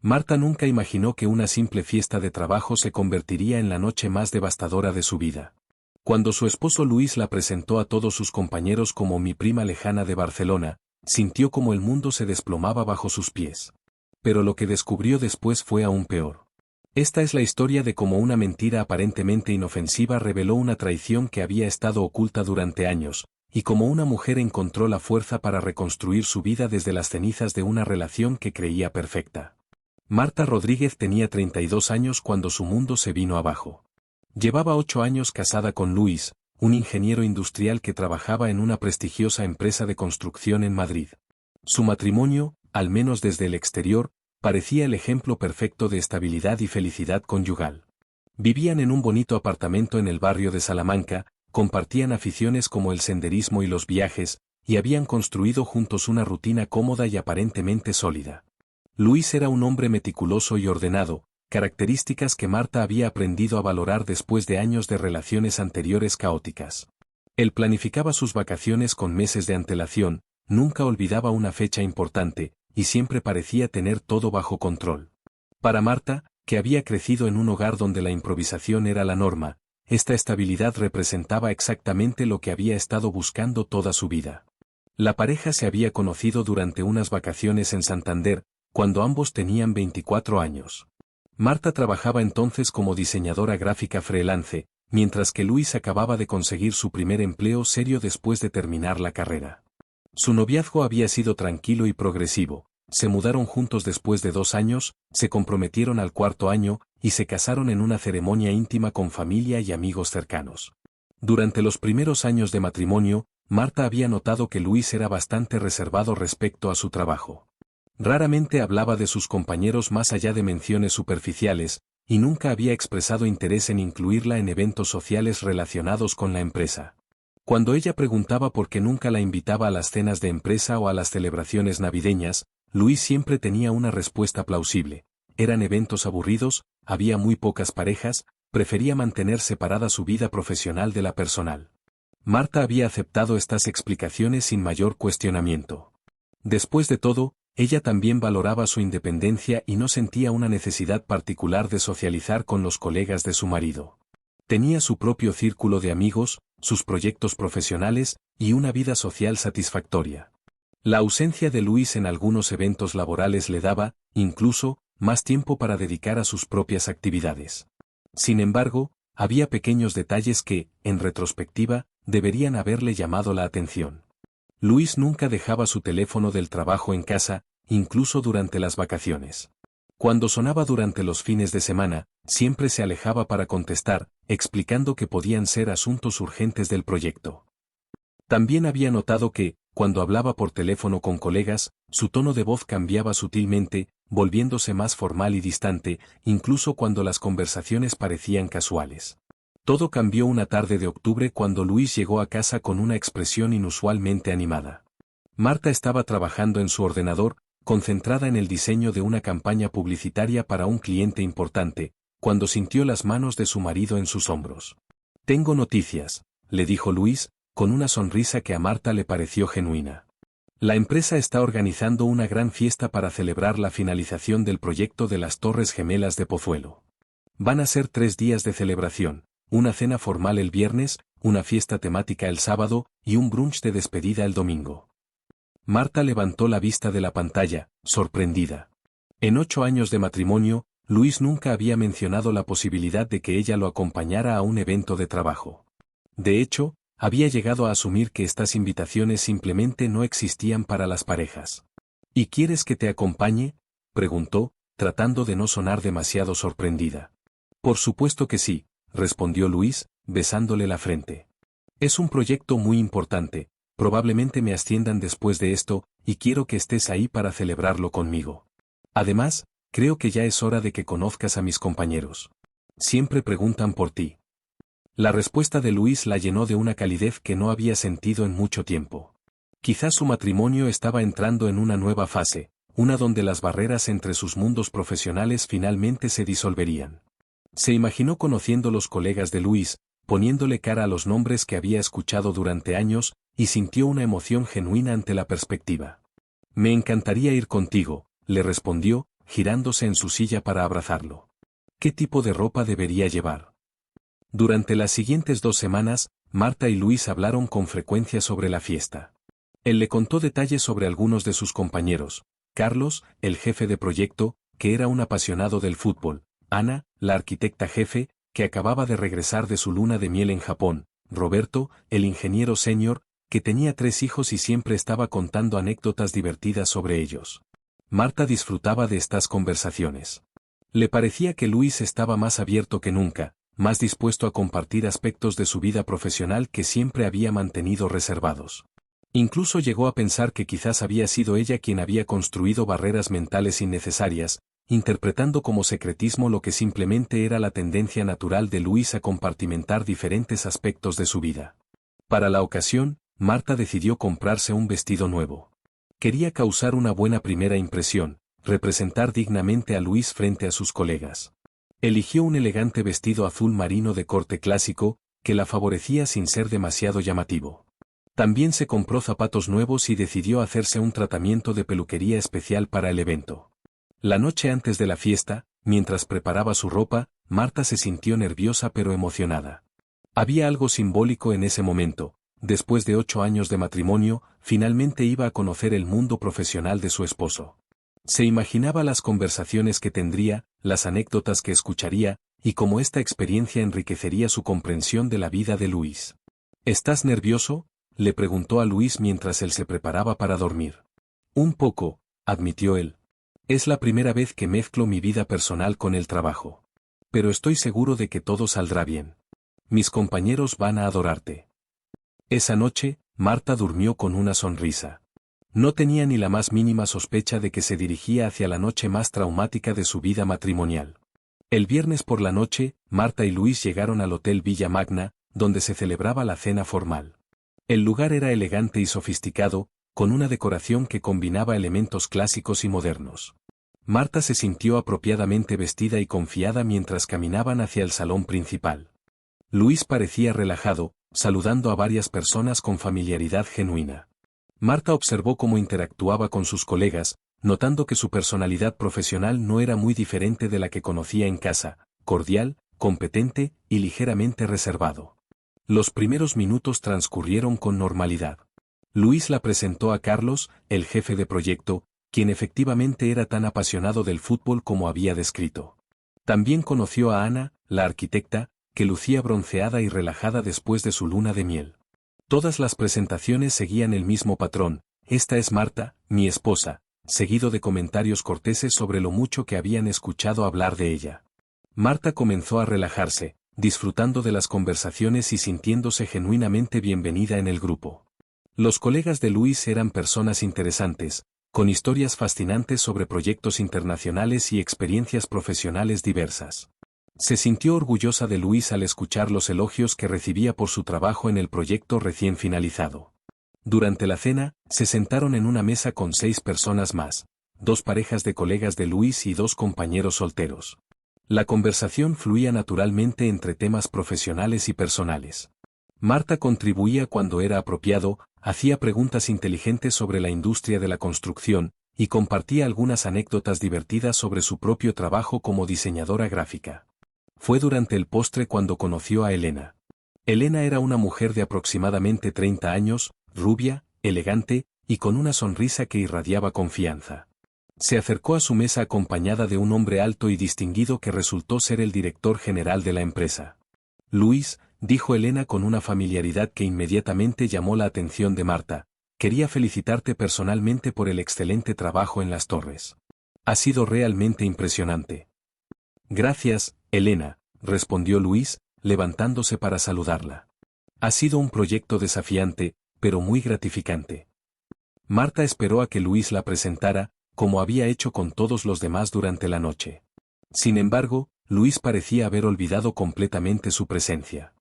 Marta nunca imaginó que una simple fiesta de trabajo se convertiría en la noche más devastadora de su vida. Cuando su esposo Luis la presentó a todos sus compañeros como mi prima lejana de Barcelona, sintió como el mundo se desplomaba bajo sus pies. Pero lo que descubrió después fue aún peor. Esta es la historia de cómo una mentira aparentemente inofensiva reveló una traición que había estado oculta durante años, y cómo una mujer encontró la fuerza para reconstruir su vida desde las cenizas de una relación que creía perfecta. Marta Rodríguez tenía 32 años cuando su mundo se vino abajo. Llevaba 8 años casada con Luis, un ingeniero industrial que trabajaba en una prestigiosa empresa de construcción en Madrid. Su matrimonio, al menos desde el exterior, parecía el ejemplo perfecto de estabilidad y felicidad conyugal. Vivían en un bonito apartamento en el barrio de Salamanca, compartían aficiones como el senderismo y los viajes, y habían construido juntos una rutina cómoda y aparentemente sólida. Luis era un hombre meticuloso y ordenado, características que Marta había aprendido a valorar después de años de relaciones anteriores caóticas. Él planificaba sus vacaciones con meses de antelación, nunca olvidaba una fecha importante, y siempre parecía tener todo bajo control. Para Marta, que había crecido en un hogar donde la improvisación era la norma, esta estabilidad representaba exactamente lo que había estado buscando toda su vida. La pareja se había conocido durante unas vacaciones en Santander, cuando ambos tenían 24 años. Marta trabajaba entonces como diseñadora gráfica freelance, mientras que Luis acababa de conseguir su primer empleo serio después de terminar la carrera. Su noviazgo había sido tranquilo y progresivo, se mudaron juntos después de 2 años, se comprometieron al 4.º año, y se casaron en una ceremonia íntima con familia y amigos cercanos. Durante los primeros años de matrimonio, Marta había notado que Luis era bastante reservado respecto a su trabajo. Raramente hablaba de sus compañeros más allá de menciones superficiales, y nunca había expresado interés en incluirla en eventos sociales relacionados con la empresa. Cuando ella preguntaba por qué nunca la invitaba a las cenas de empresa o a las celebraciones navideñas, Luis siempre tenía una respuesta plausible. Eran eventos aburridos, había muy pocas parejas, prefería mantener separada su vida profesional de la personal. Marta había aceptado estas explicaciones sin mayor cuestionamiento. Después de todo, ella también valoraba su independencia y no sentía una necesidad particular de socializar con los colegas de su marido. Tenía su propio círculo de amigos, sus proyectos profesionales, y una vida social satisfactoria. La ausencia de Luis en algunos eventos laborales le daba, incluso, más tiempo para dedicar a sus propias actividades. Sin embargo, había pequeños detalles que, en retrospectiva, deberían haberle llamado la atención. Luis nunca dejaba su teléfono del trabajo en casa, incluso durante las vacaciones. Cuando sonaba durante los fines de semana, siempre se alejaba para contestar, explicando que podían ser asuntos urgentes del proyecto. También había notado que, cuando hablaba por teléfono con colegas, su tono de voz cambiaba sutilmente, volviéndose más formal y distante, incluso cuando las conversaciones parecían casuales. Todo cambió una tarde de octubre cuando Luis llegó a casa con una expresión inusualmente animada. Marta estaba trabajando en su ordenador, concentrada en el diseño de una campaña publicitaria para un cliente importante, cuando sintió las manos de su marido en sus hombros. «Tengo noticias», le dijo Luis, con una sonrisa que a Marta le pareció genuina. La empresa está organizando una gran fiesta para celebrar la finalización del proyecto de las Torres Gemelas de Pozuelo. Van a ser 3 días de celebración, una cena formal el viernes, una fiesta temática el sábado, y un brunch de despedida el domingo. Marta levantó la vista de la pantalla, sorprendida. En 8 años de matrimonio, Luis nunca había mencionado la posibilidad de que ella lo acompañara a un evento de trabajo. De hecho, había llegado a asumir que estas invitaciones simplemente no existían para las parejas. «¿Y quieres que te acompañe?», preguntó, tratando de no sonar demasiado sorprendida. «Por supuesto que sí», respondió Luis, besándole la frente. «Es un proyecto muy importante, probablemente me asciendan después de esto, y quiero que estés ahí para celebrarlo conmigo. Además, creo que ya es hora de que conozcas a mis compañeros. Siempre preguntan por ti». La respuesta de Luis la llenó de una calidez que no había sentido en mucho tiempo. Quizás su matrimonio estaba entrando en una nueva fase, una donde las barreras entre sus mundos profesionales finalmente se disolverían. Se imaginó conociendo los colegas de Luis, poniéndole cara a los nombres que había escuchado durante años, y sintió una emoción genuina ante la perspectiva. «Me encantaría ir contigo», le respondió, girándose en su silla para abrazarlo. ¿Qué tipo de ropa debería llevar? Durante las siguientes 2 semanas, Marta y Luis hablaron con frecuencia sobre la fiesta. Él le contó detalles sobre algunos de sus compañeros: Carlos, el jefe de proyecto, que era un apasionado del fútbol; Ana, la arquitecta jefe, que acababa de regresar de su luna de miel en Japón; Roberto, el ingeniero senior, que tenía 3 hijos y siempre estaba contando anécdotas divertidas sobre ellos. Marta disfrutaba de estas conversaciones. Le parecía que Luis estaba más abierto que nunca, más dispuesto a compartir aspectos de su vida profesional que siempre había mantenido reservados. Incluso llegó a pensar que quizás había sido ella quien había construido barreras mentales innecesarias, interpretando como secretismo lo que simplemente era la tendencia natural de Luis a compartimentar diferentes aspectos de su vida. Para la ocasión, Marta decidió comprarse un vestido nuevo. Quería causar una buena primera impresión, representar dignamente a Luis frente a sus colegas. Eligió un elegante vestido azul marino de corte clásico, que la favorecía sin ser demasiado llamativo. También se compró zapatos nuevos y decidió hacerse un tratamiento de peluquería especial para el evento. La noche antes de la fiesta, mientras preparaba su ropa, Marta se sintió nerviosa pero emocionada. Había algo simbólico en ese momento. Después de 8 años de matrimonio, finalmente iba a conocer el mundo profesional de su esposo. Se imaginaba las conversaciones que tendría, las anécdotas que escucharía, y cómo esta experiencia enriquecería su comprensión de la vida de Luis. ¿Estás nervioso?, le preguntó a Luis mientras él se preparaba para dormir. Un poco, admitió él. Es la primera vez que mezclo mi vida personal con el trabajo. Pero estoy seguro de que todo saldrá bien. Mis compañeros van a adorarte. Esa noche, Marta durmió con una sonrisa. No tenía ni la más mínima sospecha de que se dirigía hacia la noche más traumática de su vida matrimonial. El viernes por la noche, Marta y Luis llegaron al Hotel Villa Magna, donde se celebraba la cena formal. El lugar era elegante y sofisticado, con una decoración que combinaba elementos clásicos y modernos. Marta se sintió apropiadamente vestida y confiada mientras caminaban hacia el salón principal. Luis parecía relajado, saludando a varias personas con familiaridad genuina. Marta observó cómo interactuaba con sus colegas, notando que su personalidad profesional no era muy diferente de la que conocía en casa: cordial, competente y ligeramente reservado. Los primeros minutos transcurrieron con normalidad. Luis la presentó a Carlos, el jefe de proyecto, quien efectivamente era tan apasionado del fútbol como había descrito. También conoció a Ana, la arquitecta, que lucía bronceada y relajada después de su luna de miel. Todas las presentaciones seguían el mismo patrón: esta es Marta, mi esposa, seguido de comentarios corteses sobre lo mucho que habían escuchado hablar de ella. Marta comenzó a relajarse, disfrutando de las conversaciones y sintiéndose genuinamente bienvenida en el grupo. Los colegas de Luis eran personas interesantes, con historias fascinantes sobre proyectos internacionales y experiencias profesionales diversas. Se sintió orgullosa de Luis al escuchar los elogios que recibía por su trabajo en el proyecto recién finalizado. Durante la cena, se sentaron en una mesa con 6 personas más, 2 parejas de colegas de Luis y 2 compañeros solteros. La conversación fluía naturalmente entre temas profesionales y personales. Marta contribuía cuando era apropiado, hacía preguntas inteligentes sobre la industria de la construcción, y compartía algunas anécdotas divertidas sobre su propio trabajo como diseñadora gráfica. Fue durante el postre cuando conoció a Elena. Elena era una mujer de aproximadamente 30 años, rubia, elegante, y con una sonrisa que irradiaba confianza. Se acercó a su mesa acompañada de un hombre alto y distinguido que resultó ser el director general de la empresa. Luis, dijo Elena con una familiaridad que inmediatamente llamó la atención de Marta, quería felicitarte personalmente por el excelente trabajo en las torres. Ha sido realmente impresionante. Gracias, Elena, respondió Luis, levantándose para saludarla. Ha sido un proyecto desafiante, pero muy gratificante. Marta esperó a que Luis la presentara, como había hecho con todos los demás durante la noche. Sin embargo, Luis parecía haber olvidado completamente su presencia.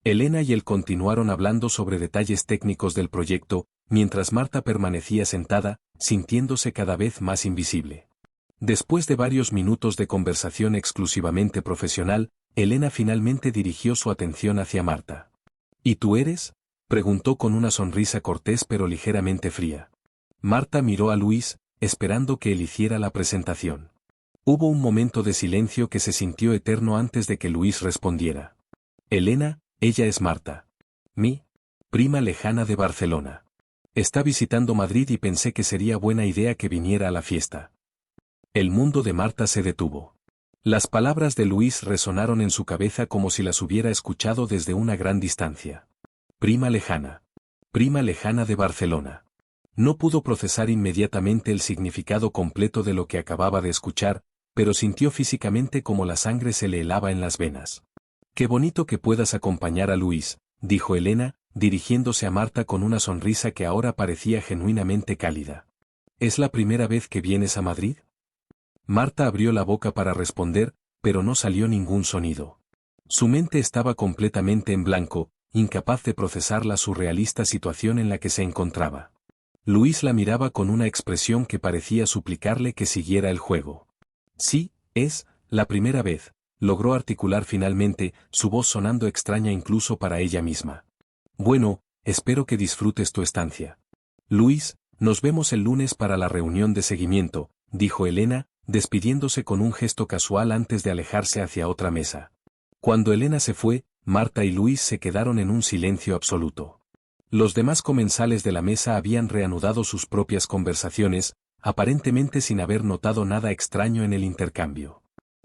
Elena y él continuaron hablando sobre detalles técnicos del proyecto, mientras Marta permanecía sentada, sintiéndose cada vez más invisible. Después de varios minutos de conversación exclusivamente profesional, Elena finalmente dirigió su atención hacia Marta. ¿Y tú eres?, preguntó con una sonrisa cortés pero ligeramente fría. Marta miró a Luis, esperando que él hiciera la presentación. Hubo un momento de silencio que se sintió eterno antes de que Luis respondiera. Elena, ella es Marta. Mi prima lejana de Barcelona. Está visitando Madrid y pensé que sería buena idea que viniera a la fiesta. El mundo de Marta se detuvo. Las palabras de Luis resonaron en su cabeza como si las hubiera escuchado desde una gran distancia. Prima lejana. Prima lejana de Barcelona. No pudo procesar inmediatamente el significado completo de lo que acababa de escuchar, pero sintió físicamente como la sangre se le helaba en las venas. Qué bonito que puedas acompañar a Luis, dijo Elena, dirigiéndose a Marta con una sonrisa que ahora parecía genuinamente cálida. ¿Es la primera vez que vienes a Madrid? Marta abrió la boca para responder, pero no salió ningún sonido. Su mente estaba completamente en blanco, incapaz de procesar la surrealista situación en la que se encontraba. Luis la miraba con una expresión que parecía suplicarle que siguiera el juego. Sí, es la primera vez, logró articular finalmente, su voz sonando extraña incluso para ella misma. Bueno, espero que disfrutes tu estancia. Luis, nos vemos el lunes para la reunión de seguimiento, dijo Elena, despidiéndose con un gesto casual antes de alejarse hacia otra mesa. Cuando Elena se fue, Marta y Luis se quedaron en un silencio absoluto. Los demás comensales de la mesa habían reanudado sus propias conversaciones, aparentemente sin haber notado nada extraño en el intercambio.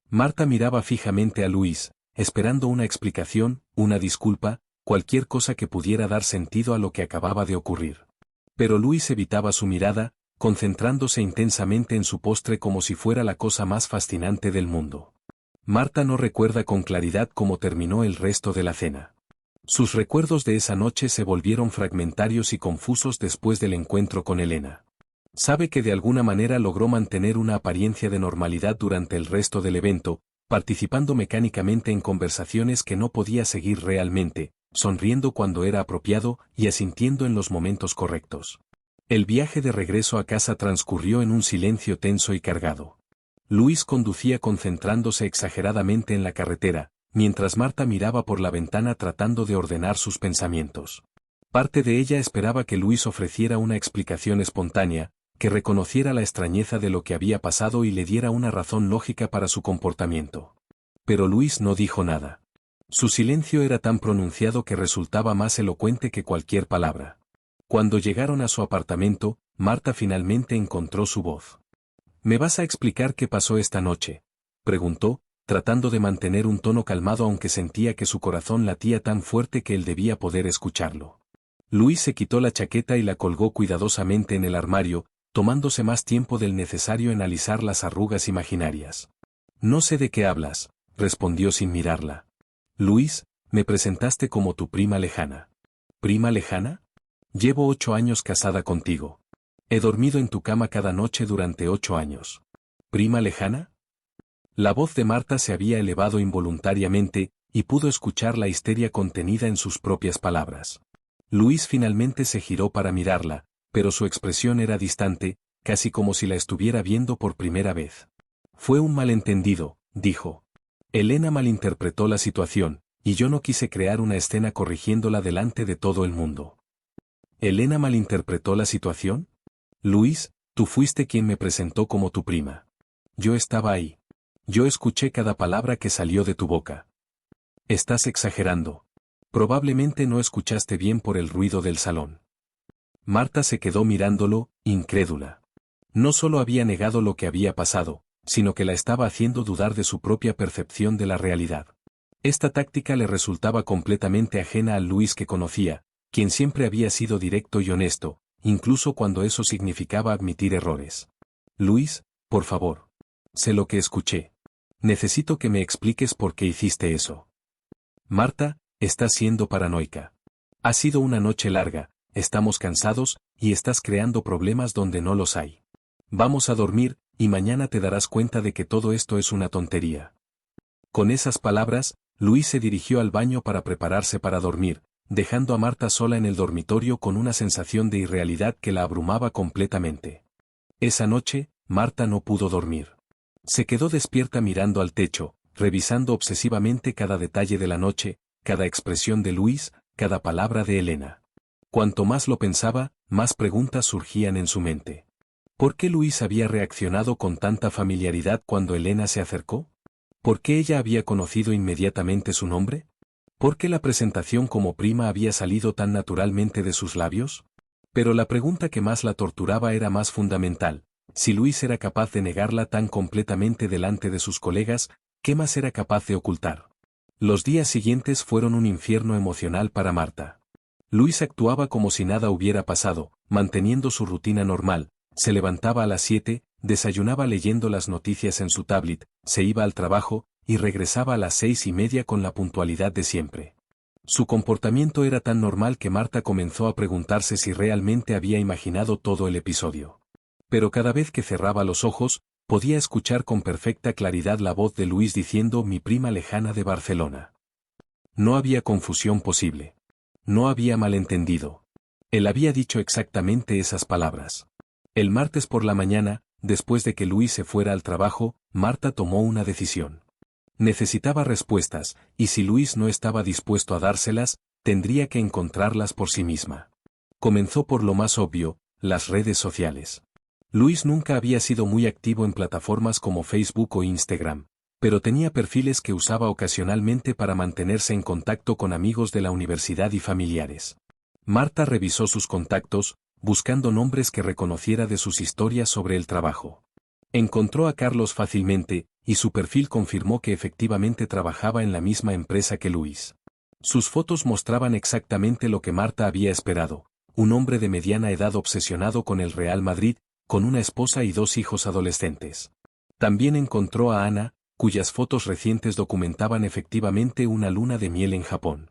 Marta miraba fijamente a Luis, esperando una explicación, una disculpa, cualquier cosa que pudiera dar sentido a lo que acababa de ocurrir. Pero Luis evitaba su mirada, concentrándose intensamente en su postre como si fuera la cosa más fascinante del mundo. Marta no recuerda con claridad cómo terminó el resto de la cena. Sus recuerdos de esa noche se volvieron fragmentarios y confusos después del encuentro con Elena. Sabe que de alguna manera logró mantener una apariencia de normalidad durante el resto del evento, participando mecánicamente en conversaciones que no podía seguir realmente, sonriendo cuando era apropiado y asintiendo en los momentos correctos. El viaje de regreso a casa transcurrió en un silencio tenso y cargado. Luis conducía concentrándose exageradamente en la carretera, mientras Marta miraba por la ventana tratando de ordenar sus pensamientos. Parte de ella esperaba que Luis ofreciera una explicación espontánea, que reconociera la extrañeza de lo que había pasado y le diera una razón lógica para su comportamiento. Pero Luis no dijo nada. Su silencio era tan pronunciado que resultaba más elocuente que cualquier palabra. Cuando llegaron a su apartamento, Marta finalmente encontró su voz. ¿Me vas a explicar qué pasó esta noche?, preguntó, tratando de mantener un tono calmado aunque sentía que su corazón latía tan fuerte que él debía poder escucharlo. Luis se quitó la chaqueta y la colgó cuidadosamente en el armario, tomándose más tiempo del necesario en alisar las arrugas imaginarias. No sé de qué hablas, respondió sin mirarla. Luis, me presentaste como tu prima lejana. ¿Prima lejana? Llevo 8 años casada contigo. He dormido en tu cama cada noche durante 8 años. ¿Prima lejana? La voz de Marta se había elevado involuntariamente, y pudo escuchar la histeria contenida en sus propias palabras. Luis finalmente se giró para mirarla, pero su expresión era distante, casi como si la estuviera viendo por primera vez. Fue un malentendido, dijo. Elena malinterpretó la situación, y yo no quise crear una escena corrigiéndola delante de todo el mundo. ¿Elena malinterpretó la situación? Luis, tú fuiste quien me presentó como tu prima. Yo estaba ahí. Yo escuché cada palabra que salió de tu boca. Estás exagerando. Probablemente no escuchaste bien por el ruido del salón. Marta se quedó mirándolo, incrédula. No solo había negado lo que había pasado, sino que la estaba haciendo dudar de su propia percepción de la realidad. Esta táctica le resultaba completamente ajena al Luis que conocía, quien siempre había sido directo y honesto, incluso cuando eso significaba admitir errores. Luis, por favor. Sé lo que escuché. Necesito que me expliques por qué hiciste eso. Marta, estás siendo paranoica. Ha sido una noche larga, estamos cansados, y estás creando problemas donde no los hay. Vamos a dormir, y mañana te darás cuenta de que todo esto es una tontería. Con esas palabras, Luis se dirigió al baño para prepararse para dormir, dejando a Marta sola en el dormitorio con una sensación de irrealidad que la abrumaba completamente. Esa noche, Marta no pudo dormir. Se quedó despierta mirando al techo, revisando obsesivamente cada detalle de la noche, cada expresión de Luis, cada palabra de Elena. Cuanto más lo pensaba, más preguntas surgían en su mente. ¿Por qué Luis había reaccionado con tanta familiaridad cuando Elena se acercó? ¿Por qué ella había conocido inmediatamente su nombre? ¿Por qué la presentación como prima había salido tan naturalmente de sus labios? Pero la pregunta que más la torturaba era más fundamental. Si Luis era capaz de negarla tan completamente delante de sus colegas, ¿qué más era capaz de ocultar? Los días siguientes fueron un infierno emocional para Marta. Luis actuaba como si nada hubiera pasado, manteniendo su rutina normal. Se levantaba a las 7, desayunaba leyendo las noticias en su tablet, se iba al trabajo, y regresaba a las 6:30 con la puntualidad de siempre. Su comportamiento era tan normal que Marta comenzó a preguntarse si realmente había imaginado todo el episodio. Pero cada vez que cerraba los ojos, podía escuchar con perfecta claridad la voz de Luis diciendo mi prima lejana de Barcelona. No había confusión posible. No había malentendido. Él había dicho exactamente esas palabras. El martes por la mañana, después de que Luis se fuera al trabajo, Marta tomó una decisión. Necesitaba respuestas, y si Luis no estaba dispuesto a dárselas, tendría que encontrarlas por sí misma. Comenzó por lo más obvio, las redes sociales. Luis nunca había sido muy activo en plataformas como Facebook o Instagram, pero tenía perfiles que usaba ocasionalmente para mantenerse en contacto con amigos de la universidad y familiares. Marta revisó sus contactos, buscando nombres que reconociera de sus historias sobre el trabajo. Encontró a Carlos fácilmente, y su perfil confirmó que efectivamente trabajaba en la misma empresa que Luis. Sus fotos mostraban exactamente lo que Marta había esperado, un hombre de mediana edad obsesionado con el Real Madrid, con una esposa y 2 hijos adolescentes. También encontró a Ana, cuyas fotos recientes documentaban efectivamente una luna de miel en Japón.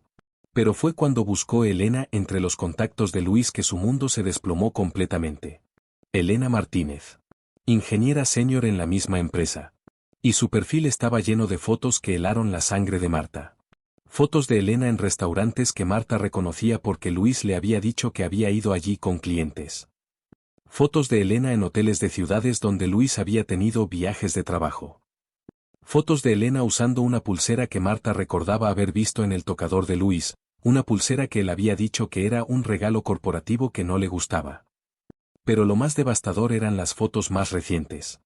Pero fue cuando buscó a Elena entre los contactos de Luis que su mundo se desplomó completamente. Elena Martínez. Ingeniera senior en la misma empresa. Y su perfil estaba lleno de fotos que helaron la sangre de Marta. Fotos de Elena en restaurantes que Marta reconocía porque Luis le había dicho que había ido allí con clientes. Fotos de Elena en hoteles de ciudades donde Luis había tenido viajes de trabajo. Fotos de Elena usando una pulsera que Marta recordaba haber visto en el tocador de Luis, una pulsera que él había dicho que era un regalo corporativo que no le gustaba. Pero lo más devastador eran las fotos más recientes.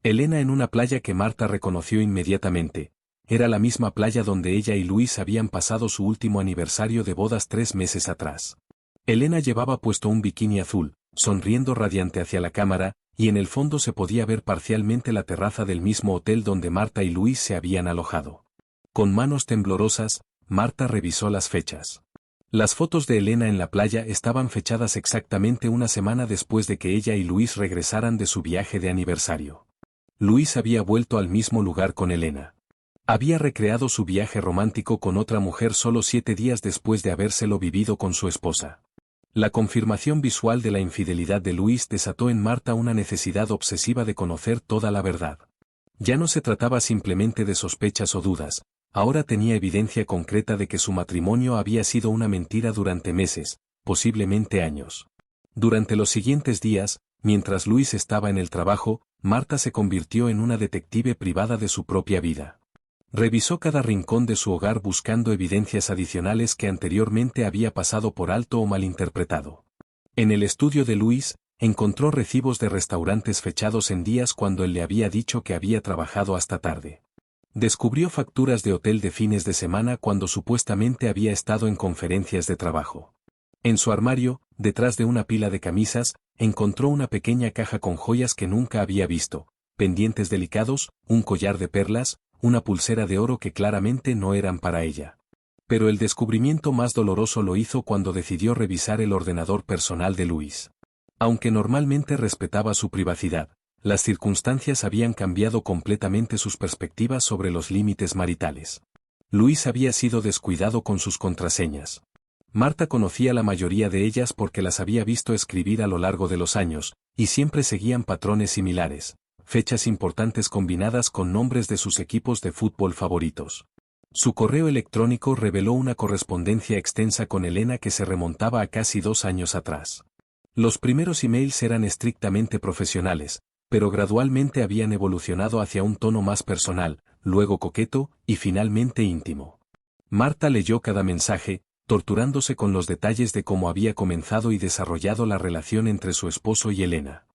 Elena en una playa que Marta reconoció inmediatamente. Era la misma playa donde ella y Luis habían pasado su último aniversario de bodas 3 meses atrás. Elena llevaba puesto un bikini azul, sonriendo radiante hacia la cámara, y en el fondo se podía ver parcialmente la terraza del mismo hotel donde Marta y Luis se habían alojado. Con manos temblorosas, Marta revisó las fechas. Las fotos de Elena en la playa estaban fechadas exactamente una semana después de que ella y Luis regresaran de su viaje de aniversario. Luis había vuelto al mismo lugar con Elena. Había recreado su viaje romántico con otra mujer solo 7 días después de habérselo vivido con su esposa. La confirmación visual de la infidelidad de Luis desató en Marta una necesidad obsesiva de conocer toda la verdad. Ya no se trataba simplemente de sospechas o dudas, ahora tenía evidencia concreta de que su matrimonio había sido una mentira durante meses, posiblemente años. Durante los siguientes días, mientras Luis estaba en el trabajo, Marta se convirtió en una detective privada de su propia vida. Revisó cada rincón de su hogar buscando evidencias adicionales que anteriormente había pasado por alto o malinterpretado. En el estudio de Luis, encontró recibos de restaurantes fechados en días cuando él le había dicho que había trabajado hasta tarde. Descubrió facturas de hotel de fines de semana cuando supuestamente había estado en conferencias de trabajo. En su armario, detrás de una pila de camisas, encontró una pequeña caja con joyas que nunca había visto, pendientes delicados, un collar de perlas, una pulsera de oro que claramente no eran para ella. Pero el descubrimiento más doloroso lo hizo cuando decidió revisar el ordenador personal de Luis. Aunque normalmente respetaba su privacidad, las circunstancias habían cambiado completamente sus perspectivas sobre los límites maritales. Luis había sido descuidado con sus contraseñas. Marta conocía la mayoría de ellas porque las había visto escribir a lo largo de los años, y siempre seguían patrones similares. Fechas importantes combinadas con nombres de sus equipos de fútbol favoritos. Su correo electrónico reveló una correspondencia extensa con Elena que se remontaba a casi 2 años atrás. Los primeros emails eran estrictamente profesionales, pero gradualmente habían evolucionado hacia un tono más personal, luego coqueto, y finalmente íntimo. Marta leyó cada mensaje, torturándose con los detalles de cómo había comenzado y desarrollado la relación entre su esposo y Elena.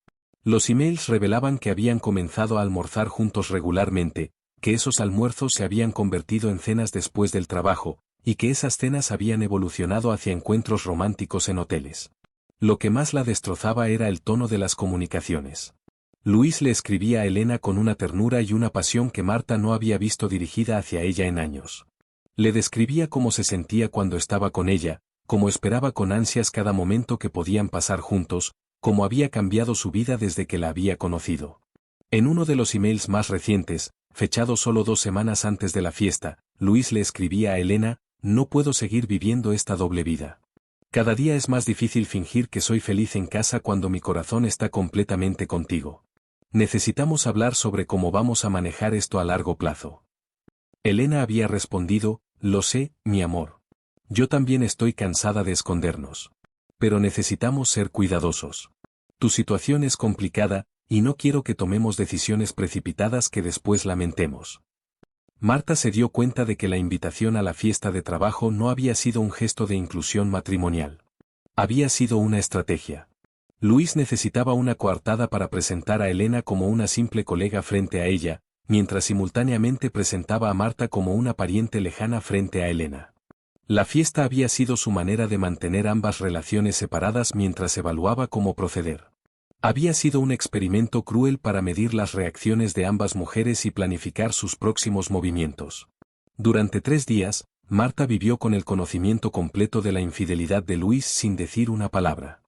Los emails revelaban que habían comenzado a almorzar juntos regularmente, que esos almuerzos se habían convertido en cenas después del trabajo, y que esas cenas habían evolucionado hacia encuentros románticos en hoteles. Lo que más la destrozaba era el tono de las comunicaciones. Luis le escribía a Elena con una ternura y una pasión que Marta no había visto dirigida hacia ella en años. Le describía cómo se sentía cuando estaba con ella, cómo esperaba con ansias cada momento que podían pasar juntos, cómo había cambiado su vida desde que la había conocido. En uno de los emails más recientes, fechado solo 2 semanas antes de la fiesta, Luis le escribía a Elena: no puedo seguir viviendo esta doble vida. Cada día es más difícil fingir que soy feliz en casa cuando mi corazón está completamente contigo. Necesitamos hablar sobre cómo vamos a manejar esto a largo plazo. Elena había respondido: lo sé, mi amor. Yo también estoy cansada de escondernos. Pero necesitamos ser cuidadosos. Tu situación es complicada, y no quiero que tomemos decisiones precipitadas que después lamentemos. Marta se dio cuenta de que la invitación a la fiesta de trabajo no había sido un gesto de inclusión matrimonial. Había sido una estrategia. Luis necesitaba una coartada para presentar a Elena como una simple colega frente a ella, mientras simultáneamente presentaba a Marta como una pariente lejana frente a Elena. La fiesta había sido su manera de mantener ambas relaciones separadas mientras evaluaba cómo proceder. Había sido un experimento cruel para medir las reacciones de ambas mujeres y planificar sus próximos movimientos. Durante 3 días, Marta vivió con el conocimiento completo de la infidelidad de Luis sin decir una palabra.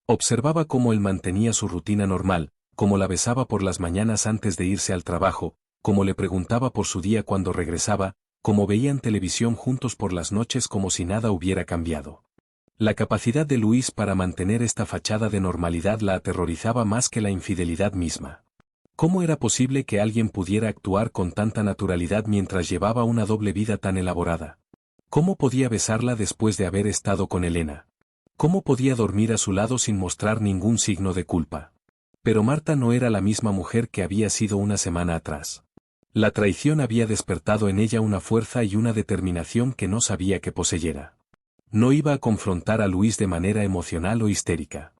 Observaba cómo él mantenía su rutina normal, cómo la besaba por las mañanas antes de irse al trabajo, cómo le preguntaba por su día cuando regresaba, cómo veían televisión juntos por las noches como si nada hubiera cambiado. La capacidad de Luis para mantener esta fachada de normalidad la aterrorizaba más que la infidelidad misma. ¿Cómo era posible que alguien pudiera actuar con tanta naturalidad mientras llevaba una doble vida tan elaborada? ¿Cómo podía besarla después de haber estado con Elena? ¿Cómo podía dormir a su lado sin mostrar ningún signo de culpa? Pero Marta no era la misma mujer que había sido una semana atrás. La traición había despertado en ella una fuerza y una determinación que no sabía que poseyera. No iba a confrontar a Luis de manera emocional o histérica.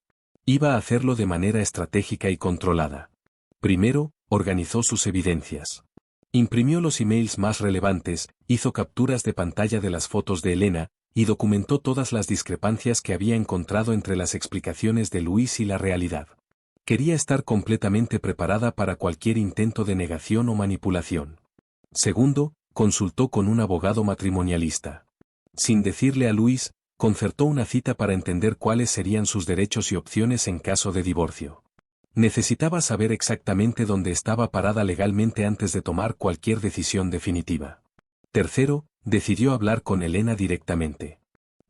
Iba a hacerlo de manera estratégica y controlada. Primero, organizó sus evidencias. Imprimió los emails más relevantes, hizo capturas de pantalla de las fotos de Elena, y documentó todas las discrepancias que había encontrado entre las explicaciones de Luis y la realidad. Quería estar completamente preparada para cualquier intento de negación o manipulación. Segundo, consultó con un abogado matrimonialista. Sin decirle a Luis, concertó una cita para entender cuáles serían sus derechos y opciones en caso de divorcio. Necesitaba saber exactamente dónde estaba parada legalmente antes de tomar cualquier decisión definitiva. Tercero, decidió hablar con Elena directamente.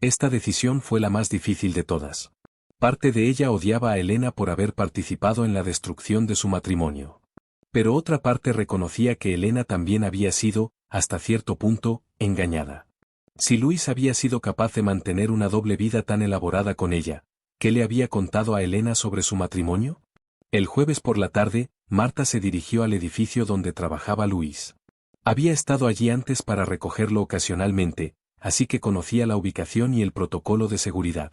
Esta decisión fue la más difícil de todas. Parte de ella odiaba a Elena por haber participado en la destrucción de su matrimonio. Pero otra parte reconocía que Elena también había sido, hasta cierto punto, engañada. Si Luis había sido capaz de mantener una doble vida tan elaborada con ella, ¿qué le había contado a Elena sobre su matrimonio? El jueves por la tarde, Marta se dirigió al edificio donde trabajaba Luis. Había estado allí antes para recogerlo ocasionalmente, así que conocía la ubicación y el protocolo de seguridad.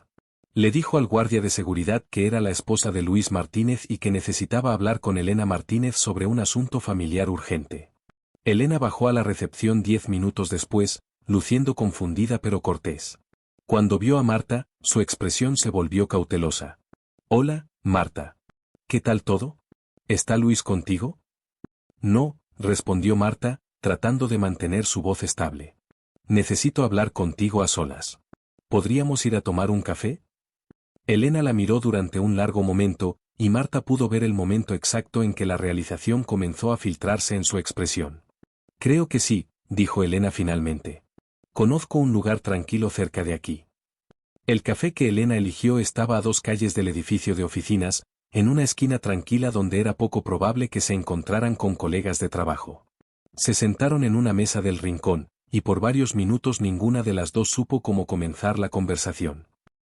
Le dijo al guardia de seguridad que era la esposa de Luis Martínez y que necesitaba hablar con Elena Martínez sobre un asunto familiar urgente. Elena bajó a la recepción 10 minutos después, luciendo confundida pero cortés. Cuando vio a Marta, su expresión se volvió cautelosa. «Hola, Marta. ¿Qué tal todo? ¿Está Luis contigo?» «No», respondió Marta, tratando de mantener su voz estable. «Necesito hablar contigo a solas. ¿Podríamos ir a tomar un café?» Elena la miró durante un largo momento, y Marta pudo ver el momento exacto en que la realización comenzó a filtrarse en su expresión. «Creo que sí», dijo Elena finalmente. «Conozco un lugar tranquilo cerca de aquí». El café que Elena eligió estaba a 2 calles del edificio de oficinas, en una esquina tranquila donde era poco probable que se encontraran con colegas de trabajo. Se sentaron en una mesa del rincón, y por varios minutos ninguna de las dos supo cómo comenzar la conversación.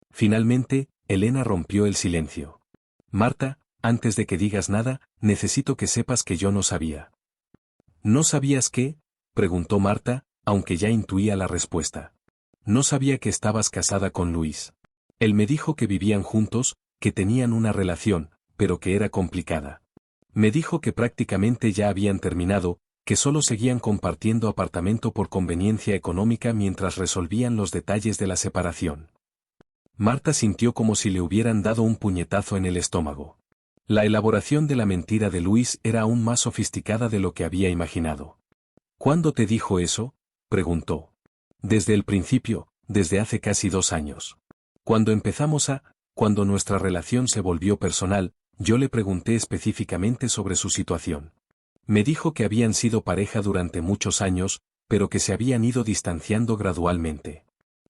Finalmente, Elena rompió el silencio. «Marta, antes de que digas nada, necesito que sepas que yo no sabía». «¿No sabías qué?», preguntó Marta, aunque ya intuía la respuesta. «No sabía que estabas casada con Luis. Él me dijo que vivían juntos, que tenían una relación, pero que era complicada. Me dijo que prácticamente ya habían terminado, que solo seguían compartiendo apartamento por conveniencia económica mientras resolvían los detalles de la separación. Marta sintió como si le hubieran dado un puñetazo en el estómago. La elaboración de la mentira de Luis era aún más sofisticada de lo que había imaginado. ¿Cuándo te dijo eso?, preguntó. Desde el principio, desde hace casi 2 años. Cuando nuestra relación se volvió personal, yo le pregunté específicamente sobre su situación. Me dijo que habían sido pareja durante muchos años, pero que se habían ido distanciando gradualmente.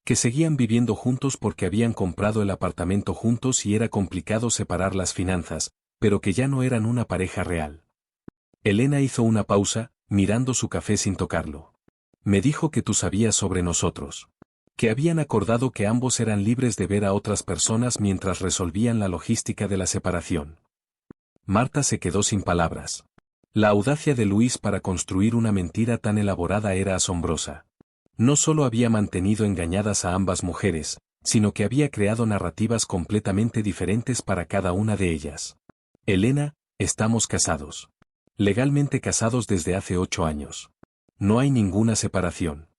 Que seguían viviendo juntos porque habían comprado el apartamento juntos y era complicado separar las finanzas, pero que ya no eran una pareja real. Elena hizo una pausa, mirando su café sin tocarlo. Me dijo que tú sabías sobre nosotros. Que habían acordado que ambos eran libres de ver a otras personas mientras resolvían la logística de la separación. Marta se quedó sin palabras. La audacia de Luis para construir una mentira tan elaborada era asombrosa. No solo había mantenido engañadas a ambas mujeres, sino que había creado narrativas completamente diferentes para cada una de ellas. Elena, estamos casados. Legalmente casados desde hace 8 años. No hay ninguna separación.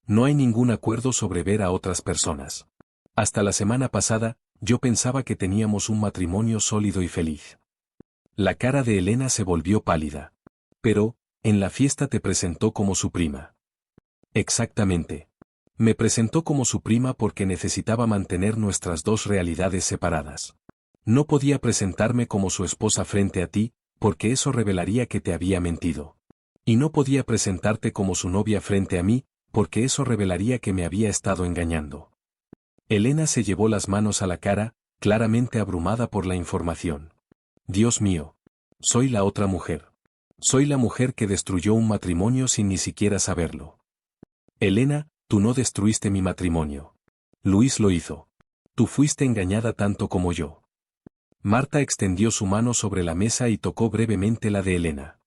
No hay ningún acuerdo sobre ver a otras personas. Hasta la semana pasada, yo pensaba que teníamos un matrimonio sólido y feliz. La cara de Elena se volvió pálida. Pero, en la fiesta te presentó como su prima. Exactamente. Me presentó como su prima porque necesitaba mantener nuestras dos realidades separadas. No podía presentarme como su esposa frente a ti, porque eso revelaría que te había mentido. Y no podía presentarte como su novia frente a mí, porque eso revelaría que me había estado engañando. Elena se llevó las manos a la cara, claramente abrumada por la información. Dios mío. Soy la otra mujer. Soy la mujer que destruyó un matrimonio sin ni siquiera saberlo. Elena, tú no destruiste mi matrimonio. Luis lo hizo. Tú fuiste engañada tanto como yo. Marta extendió su mano sobre la mesa y tocó brevemente la de Elena.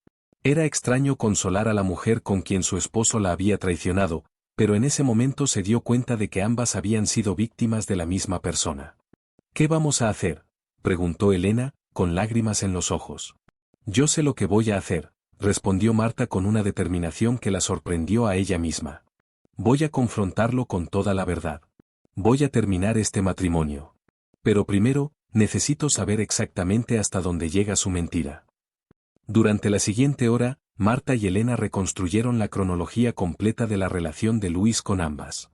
Era extraño consolar a la mujer con quien su esposo la había traicionado, pero en ese momento se dio cuenta de que ambas habían sido víctimas de la misma persona. ¿Qué vamos a hacer?, preguntó Elena, con lágrimas en los ojos. Yo sé lo que voy a hacer, respondió Marta con una determinación que la sorprendió a ella misma. Voy a confrontarlo con toda la verdad. Voy a terminar este matrimonio. Pero primero, necesito saber exactamente hasta dónde llega su mentira. Durante la siguiente hora, Marta y Elena reconstruyeron la cronología completa de la relación de Luis con ambas.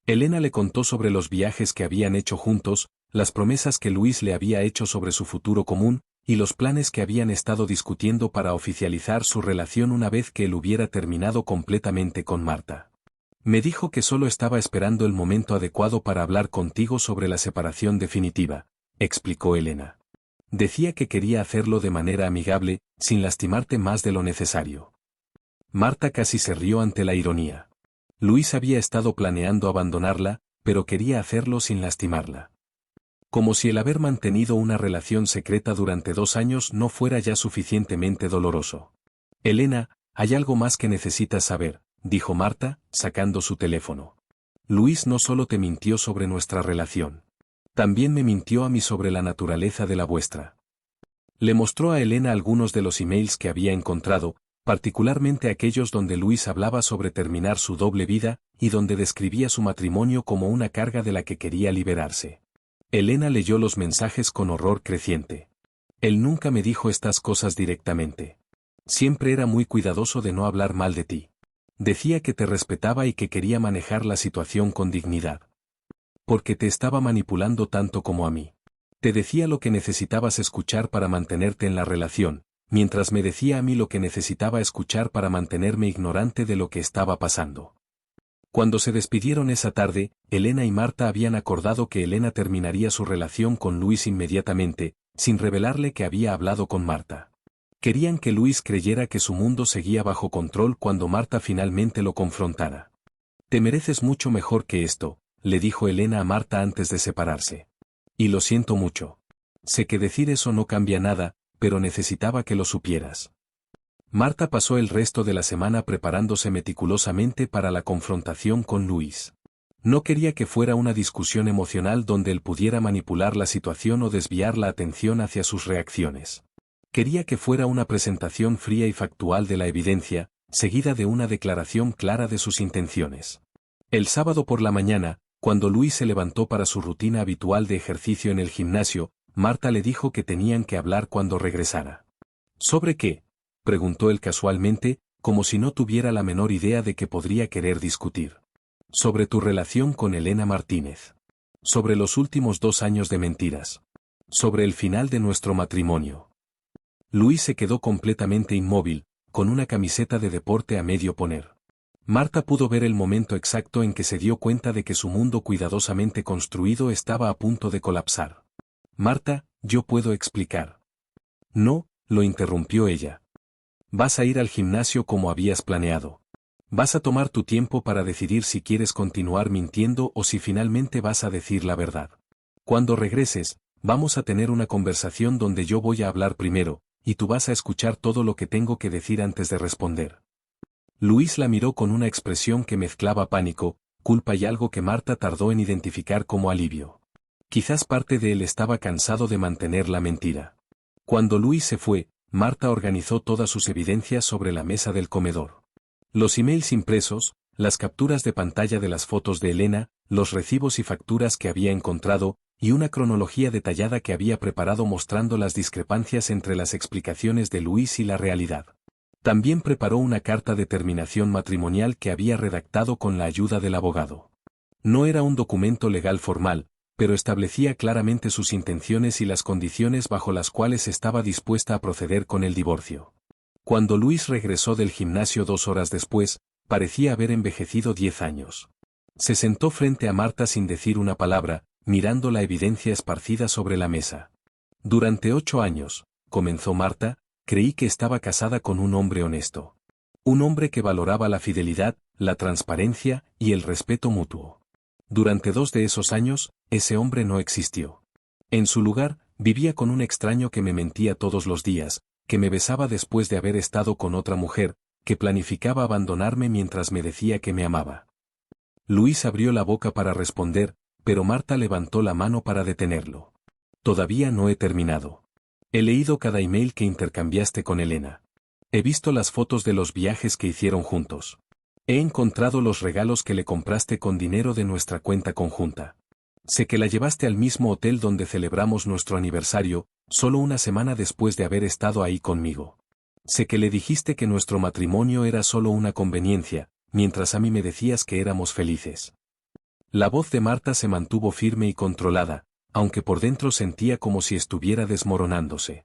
Elena le contó sobre los viajes que habían hecho juntos, las promesas que Luis le había hecho sobre su futuro común, y los planes que habían estado discutiendo para oficializar su relación una vez que él hubiera terminado completamente con Marta. Me dijo que solo estaba esperando el momento adecuado para hablar contigo sobre la separación definitiva, explicó Elena. Decía que quería hacerlo de manera amigable, sin lastimarte más de lo necesario. Marta casi se rió ante la ironía. Luis había estado planeando abandonarla, pero quería hacerlo sin lastimarla. Como si el haber mantenido una relación secreta durante 2 años no fuera ya suficientemente doloroso. Elena, hay algo más que necesitas saber, dijo Marta, sacando su teléfono. Luis no solo te mintió sobre nuestra relación. También me mintió a mí sobre la naturaleza de la vuestra. Le mostró a Elena algunos de los emails que había encontrado, particularmente aquellos donde Luis hablaba sobre terminar su doble vida, y donde describía su matrimonio como una carga de la que quería liberarse. Elena leyó los mensajes con horror creciente. Él nunca me dijo estas cosas directamente. Siempre era muy cuidadoso de no hablar mal de ti. Decía que te respetaba y que quería manejar la situación con dignidad. Porque te estaba manipulando tanto como a mí. Te decía lo que necesitabas escuchar para mantenerte en la relación, mientras me decía a mí lo que necesitaba escuchar para mantenerme ignorante de lo que estaba pasando. Cuando se despidieron esa tarde, Elena y Marta habían acordado que Elena terminaría su relación con Luis inmediatamente, sin revelarle que había hablado con Marta. Querían que Luis creyera que su mundo seguía bajo control cuando Marta finalmente lo confrontara. Te mereces mucho mejor que esto, le dijo Elena a Marta antes de separarse. Y lo siento mucho. Sé que decir eso no cambia nada, pero necesitaba que lo supieras. Marta pasó el resto de la semana preparándose meticulosamente para la confrontación con Luis. No quería que fuera una discusión emocional donde él pudiera manipular la situación o desviar la atención hacia sus reacciones. Quería que fuera una presentación fría y factual de la evidencia, seguida de una declaración clara de sus intenciones. El sábado por la mañana, cuando Luis se levantó para su rutina habitual de ejercicio en el gimnasio, Marta le dijo que tenían que hablar cuando regresara. ¿Sobre qué?, preguntó él casualmente, como si no tuviera la menor idea de que podría querer discutir. Sobre tu relación con Elena Martínez. Sobre los últimos 2 años de mentiras. Sobre el final de nuestro matrimonio. Luis se quedó completamente inmóvil, con una camiseta de deporte a medio poner. Marta pudo ver el momento exacto en que se dio cuenta de que su mundo cuidadosamente construido estaba a punto de colapsar. Marta, yo puedo explicar. No, lo interrumpió ella. Vas a ir al gimnasio como habías planeado. Vas a tomar tu tiempo para decidir si quieres continuar mintiendo o si finalmente vas a decir la verdad. Cuando regreses, vamos a tener una conversación donde yo voy a hablar primero, y tú vas a escuchar todo lo que tengo que decir antes de responder. Luis la miró con una expresión que mezclaba pánico, culpa y algo que Marta tardó en identificar como alivio. Quizás parte de él estaba cansado de mantener la mentira. Cuando Luis se fue, Marta organizó todas sus evidencias sobre la mesa del comedor. Los emails impresos, las capturas de pantalla de las fotos de Elena, los recibos y facturas que había encontrado, y una cronología detallada que había preparado mostrando las discrepancias entre las explicaciones de Luis y la realidad. También preparó una carta de terminación matrimonial que había redactado con la ayuda del abogado. No era un documento legal formal, pero establecía claramente sus intenciones y las condiciones bajo las cuales estaba dispuesta a proceder con el divorcio. Cuando Luis regresó del gimnasio 2 horas después, parecía haber envejecido 10 años. Se sentó frente a Marta sin decir una palabra, mirando la evidencia esparcida sobre la mesa. Durante 8 años, comenzó Marta, creí que estaba casada con un hombre honesto. Un hombre que valoraba la fidelidad, la transparencia y el respeto mutuo. Durante 2 de esos años, ese hombre no existió. En su lugar, vivía con un extraño que me mentía todos los días, que me besaba después de haber estado con otra mujer, que planificaba abandonarme mientras me decía que me amaba. Luis abrió la boca para responder, pero Marta levantó la mano para detenerlo. Todavía no he terminado. He leído cada email que intercambiaste con Elena. He visto las fotos de los viajes que hicieron juntos. He encontrado los regalos que le compraste con dinero de nuestra cuenta conjunta. Sé que la llevaste al mismo hotel donde celebramos nuestro aniversario, solo una semana después de haber estado ahí conmigo. Sé que le dijiste que nuestro matrimonio era solo una conveniencia, mientras a mí me decías que éramos felices. La voz de Marta se mantuvo firme y controlada, aunque por dentro sentía como si estuviera desmoronándose.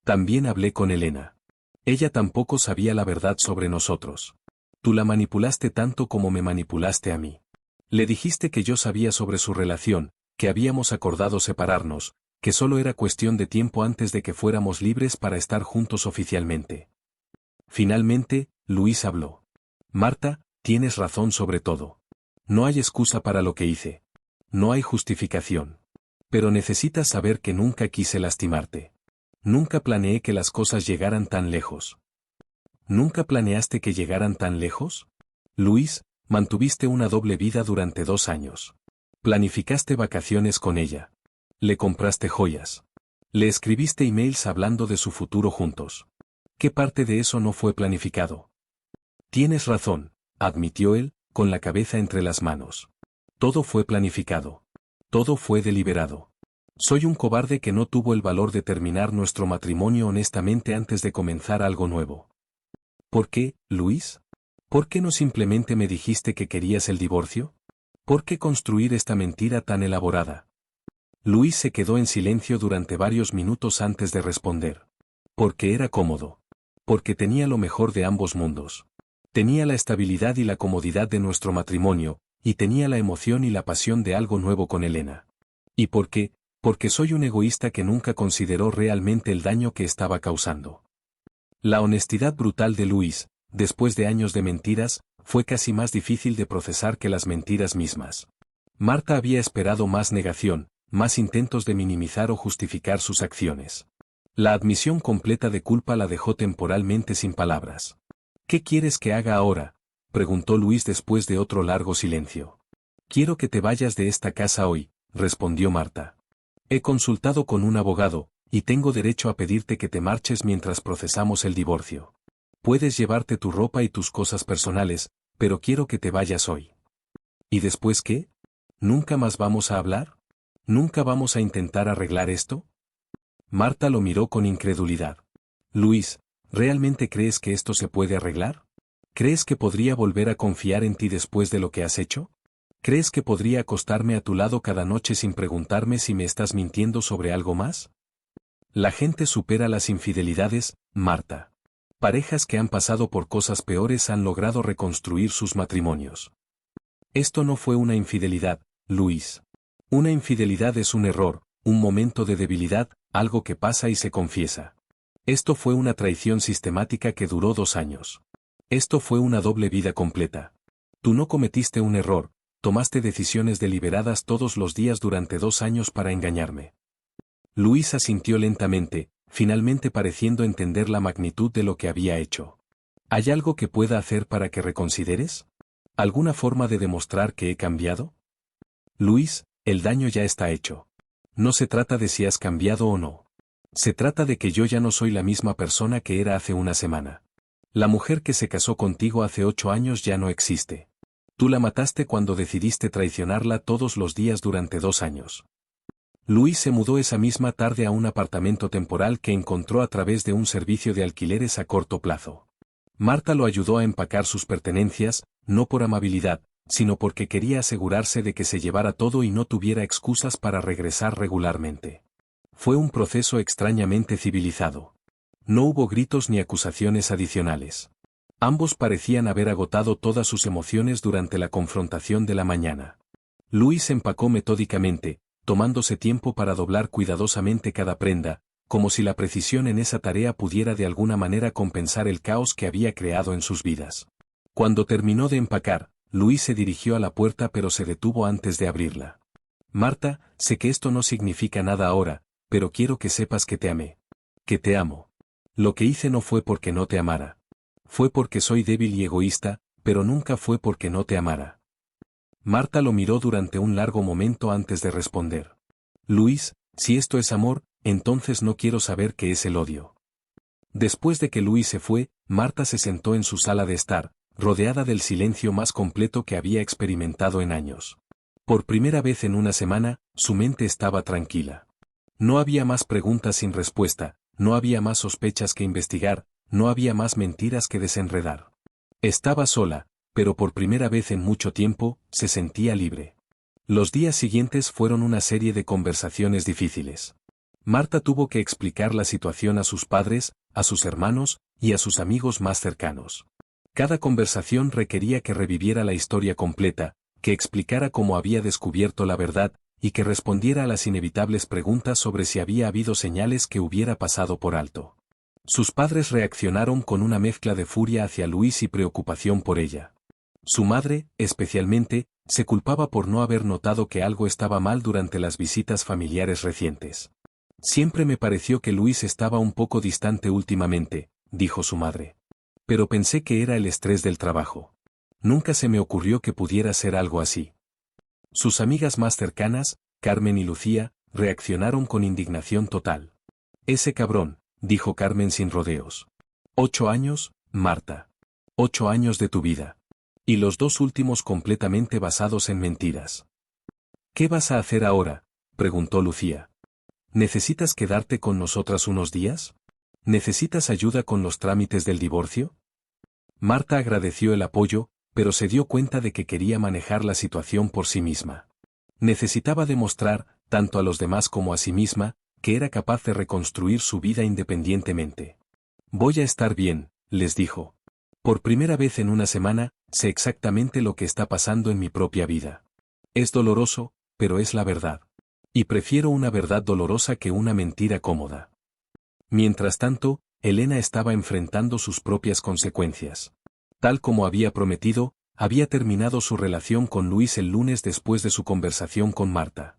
También hablé con Elena. Ella tampoco sabía la verdad sobre nosotros. Tú la manipulaste tanto como me manipulaste a mí. Le dijiste que yo sabía sobre su relación, que habíamos acordado separarnos, que solo era cuestión de tiempo antes de que fuéramos libres para estar juntos oficialmente. Finalmente, Luis habló. Marta, tienes razón sobre todo. No hay excusa para lo que hice. No hay justificación. Pero necesitas saber que nunca quise lastimarte. Nunca planeé que las cosas llegaran tan lejos. ¿Nunca planeaste que llegaran tan lejos? Luis, mantuviste una doble vida durante 2 años. Planificaste vacaciones con ella. Le compraste joyas. Le escribiste emails hablando de su futuro juntos. ¿Qué parte de eso no fue planificado? Tienes razón, admitió él, con la cabeza entre las manos. Todo fue planificado. Todo fue deliberado. Soy un cobarde que no tuvo el valor de terminar nuestro matrimonio honestamente antes de comenzar algo nuevo. ¿Por qué, Luis? ¿Por qué no simplemente me dijiste que querías el divorcio? ¿Por qué construir esta mentira tan elaborada? Luis se quedó en silencio durante varios minutos antes de responder. Porque era cómodo. Porque tenía lo mejor de ambos mundos. Tenía la estabilidad y la comodidad de nuestro matrimonio, y tenía la emoción y la pasión de algo nuevo con Elena. ¿Y por qué? Porque soy un egoísta que nunca consideró realmente el daño que estaba causando. La honestidad brutal de Luis, después de años de mentiras, fue casi más difícil de procesar que las mentiras mismas. Marta había esperado más negación, más intentos de minimizar o justificar sus acciones. La admisión completa de culpa la dejó temporalmente sin palabras. ¿Qué quieres que haga ahora?, preguntó Luis después de otro largo silencio. Quiero que te vayas de esta casa hoy, respondió Marta. He consultado con un abogado, y tengo derecho a pedirte que te marches mientras procesamos el divorcio. Puedes llevarte tu ropa y tus cosas personales, pero quiero que te vayas hoy. ¿Y después qué? ¿Nunca más vamos a hablar? ¿Nunca vamos a intentar arreglar esto? Marta lo miró con incredulidad. Luis, ¿realmente crees que esto se puede arreglar? ¿Crees que podría volver a confiar en ti después de lo que has hecho? ¿Crees que podría acostarme a tu lado cada noche sin preguntarme si me estás mintiendo sobre algo más? La gente supera las infidelidades, Marta. Parejas que han pasado por cosas peores han logrado reconstruir sus matrimonios. Esto no fue una infidelidad, Luis. Una infidelidad es un error, un momento de debilidad, algo que pasa y se confiesa. Esto fue una traición sistemática que duró 2 años. Esto fue una doble vida completa. Tú no cometiste un error, tomaste decisiones deliberadas todos los días durante 2 años para engañarme. Luis asintió lentamente, finalmente pareciendo entender la magnitud de lo que había hecho. ¿Hay algo que pueda hacer para que reconsideres? ¿Alguna forma de demostrar que he cambiado? Luis, el daño ya está hecho. No se trata de si has cambiado o no. Se trata de que yo ya no soy la misma persona que era hace una semana. La mujer que se casó contigo hace 8 años ya no existe. Tú la mataste cuando decidiste traicionarla todos los días durante 2 años. Luis se mudó esa misma tarde a un apartamento temporal que encontró a través de un servicio de alquileres a corto plazo. Marta lo ayudó a empacar sus pertenencias, no por amabilidad, sino porque quería asegurarse de que se llevara todo y no tuviera excusas para regresar regularmente. Fue un proceso extrañamente civilizado. No hubo gritos ni acusaciones adicionales. Ambos parecían haber agotado todas sus emociones durante la confrontación de la mañana. Luis empacó metódicamente, tomándose tiempo para doblar cuidadosamente cada prenda, como si la precisión en esa tarea pudiera de alguna manera compensar el caos que había creado en sus vidas. Cuando terminó de empacar, Luis se dirigió a la puerta pero se detuvo antes de abrirla. Marta, sé que esto no significa nada ahora, pero quiero que sepas que te amé. Que te amo. Lo que hice no fue porque no te amara. Fue porque soy débil y egoísta, pero nunca fue porque no te amara. Marta lo miró durante un largo momento antes de responder. Luis, si esto es amor, entonces no quiero saber qué es el odio. Después de que Luis se fue, Marta se sentó en su sala de estar, rodeada del silencio más completo que había experimentado en años. Por primera vez en una semana, su mente estaba tranquila. No había más preguntas sin respuesta, no había más sospechas que investigar, no había más mentiras que desenredar. Estaba sola, pero por primera vez en mucho tiempo, se sentía libre. Los días siguientes fueron una serie de conversaciones difíciles. Marta tuvo que explicar la situación a sus padres, a sus hermanos, y a sus amigos más cercanos. Cada conversación requería que reviviera la historia completa, que explicara cómo había descubierto la verdad, y que respondiera a las inevitables preguntas sobre si había habido señales que hubiera pasado por alto. Sus padres reaccionaron con una mezcla de furia hacia Luis y preocupación por ella. Su madre, especialmente, se culpaba por no haber notado que algo estaba mal durante las visitas familiares recientes. Siempre me pareció que Luis estaba un poco distante últimamente, dijo su madre. Pero pensé que era el estrés del trabajo. Nunca se me ocurrió que pudiera ser algo así. Sus amigas más cercanas, Carmen y Lucía, reaccionaron con indignación total. Ese cabrón, dijo Carmen sin rodeos. 8 años, Marta. 8 años de tu vida. Y los 2 últimos completamente basados en mentiras. ¿Qué vas a hacer ahora?, preguntó Lucía. ¿Necesitas quedarte con nosotras unos días? ¿Necesitas ayuda con los trámites del divorcio? Marta agradeció el apoyo, pero se dio cuenta de que quería manejar la situación por sí misma. Necesitaba demostrar, tanto a los demás como a sí misma, que era capaz de reconstruir su vida independientemente. Voy a estar bien, les dijo. Por primera vez en una semana, sé exactamente lo que está pasando en mi propia vida. Es doloroso, pero es la verdad. Y prefiero una verdad dolorosa que una mentira cómoda. Mientras tanto, Elena estaba enfrentando sus propias consecuencias. Tal como había prometido, había terminado su relación con Luis el lunes después de su conversación con Marta.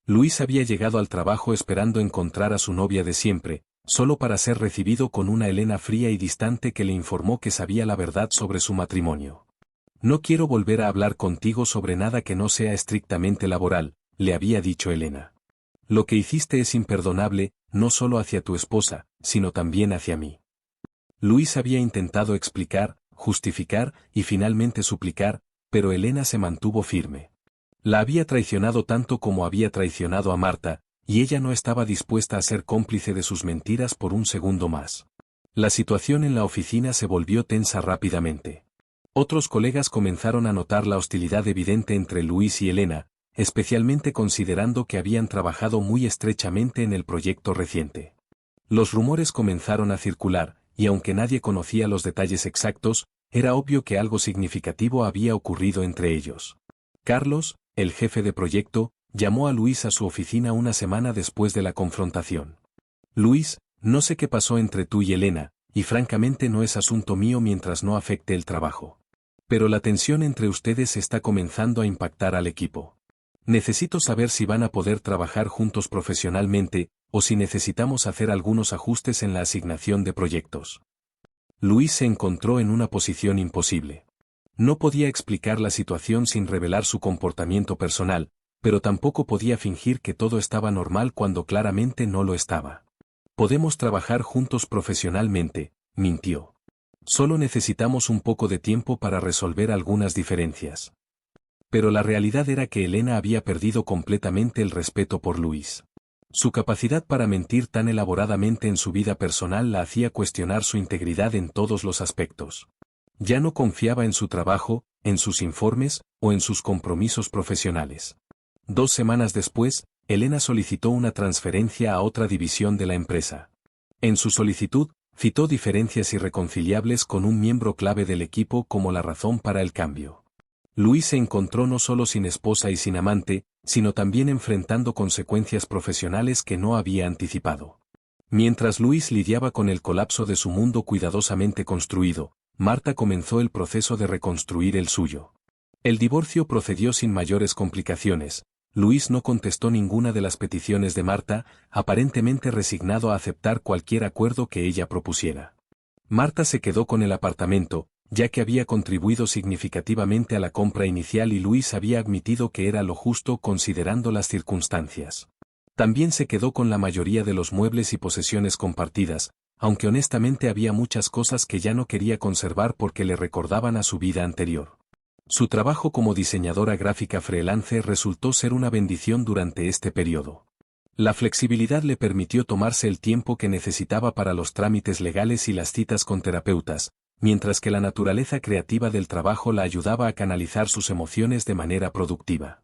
Luis había llegado al trabajo esperando encontrar a su novia de siempre, solo para ser recibido con una Elena fría y distante que le informó que sabía la verdad sobre su matrimonio. No quiero volver a hablar contigo sobre nada que no sea estrictamente laboral, le había dicho Elena. Lo que hiciste es imperdonable, no solo hacia tu esposa, sino también hacia mí. Luis había intentado explicar, justificar y finalmente suplicar, pero Elena se mantuvo firme. La había traicionado tanto como había traicionado a Marta, y ella no estaba dispuesta a ser cómplice de sus mentiras por un segundo más. La situación en la oficina se volvió tensa rápidamente. Otros colegas comenzaron a notar la hostilidad evidente entre Luis y Elena, especialmente considerando que habían trabajado muy estrechamente en el proyecto reciente. Los rumores comenzaron a circular, y aunque nadie conocía los detalles exactos, era obvio que algo significativo había ocurrido entre ellos. Carlos, el jefe de proyecto, llamó a Luis a su oficina una semana después de la confrontación. Luis, no sé qué pasó entre tú y Elena, y francamente no es asunto mío mientras no afecte el trabajo. Pero la tensión entre ustedes está comenzando a impactar al equipo. Necesito saber si van a poder trabajar juntos profesionalmente, o si necesitamos hacer algunos ajustes en la asignación de proyectos. Luis se encontró en una posición imposible. No podía explicar la situación sin revelar su comportamiento personal, pero tampoco podía fingir que todo estaba normal cuando claramente no lo estaba. Podemos trabajar juntos profesionalmente, mintió. Solo necesitamos un poco de tiempo para resolver algunas diferencias. Pero la realidad era que Elena había perdido completamente el respeto por Luis. Su capacidad para mentir tan elaboradamente en su vida personal la hacía cuestionar su integridad en todos los aspectos. Ya no confiaba en su trabajo, en sus informes, o en sus compromisos profesionales. 2 semanas después, Elena solicitó una transferencia a otra división de la empresa. En su solicitud, citó diferencias irreconciliables con un miembro clave del equipo como la razón para el cambio. Luis se encontró no solo sin esposa y sin amante, sino también enfrentando consecuencias profesionales que no había anticipado. Mientras Luis lidiaba con el colapso de su mundo cuidadosamente construido, Marta comenzó el proceso de reconstruir el suyo. El divorcio procedió sin mayores complicaciones. Luis no contestó ninguna de las peticiones de Marta, aparentemente resignado a aceptar cualquier acuerdo que ella propusiera. Marta se quedó con el apartamento, ya que había contribuido significativamente a la compra inicial y Luis había admitido que era lo justo considerando las circunstancias. También se quedó con la mayoría de los muebles y posesiones compartidas, aunque honestamente había muchas cosas que ya no quería conservar porque le recordaban a su vida anterior. Su trabajo como diseñadora gráfica freelance resultó ser una bendición durante este periodo. La flexibilidad le permitió tomarse el tiempo que necesitaba para los trámites legales y las citas con terapeutas, mientras que la naturaleza creativa del trabajo la ayudaba a canalizar sus emociones de manera productiva.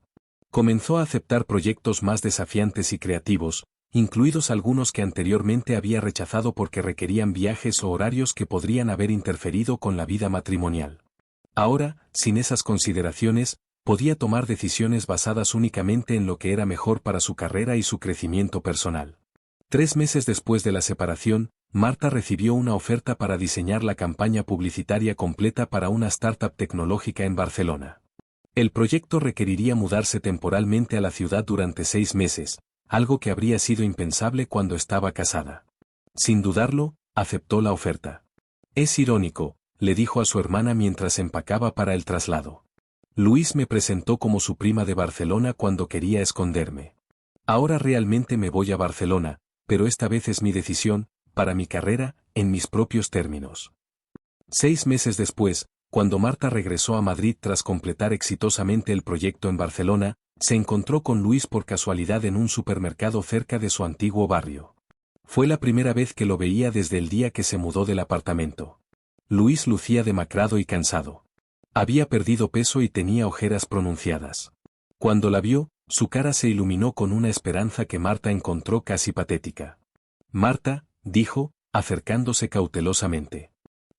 Comenzó a aceptar proyectos más desafiantes y creativos, incluidos algunos que anteriormente había rechazado porque requerían viajes o horarios que podrían haber interferido con la vida matrimonial. Ahora, sin esas consideraciones, podía tomar decisiones basadas únicamente en lo que era mejor para su carrera y su crecimiento personal. 3 meses después de la separación, Marta recibió una oferta para diseñar la campaña publicitaria completa para una startup tecnológica en Barcelona. El proyecto requeriría mudarse temporalmente a la ciudad durante 6 meses, algo que habría sido impensable cuando estaba casada. Sin dudarlo, aceptó la oferta. Es irónico, le dijo a su hermana mientras empacaba para el traslado. Luis me presentó como su prima de Barcelona cuando quería esconderme. Ahora realmente me voy a Barcelona, pero esta vez es mi decisión, para mi carrera, en mis propios términos. 6 meses después, cuando Marta regresó a Madrid tras completar exitosamente el proyecto en Barcelona, se encontró con Luis por casualidad en un supermercado cerca de su antiguo barrio. Fue la primera vez que lo veía desde el día que se mudó del apartamento. Luis lucía demacrado y cansado. Había perdido peso y tenía ojeras pronunciadas. Cuando la vio, su cara se iluminó con una esperanza que Marta encontró casi patética. Marta, dijo, acercándose cautelosamente.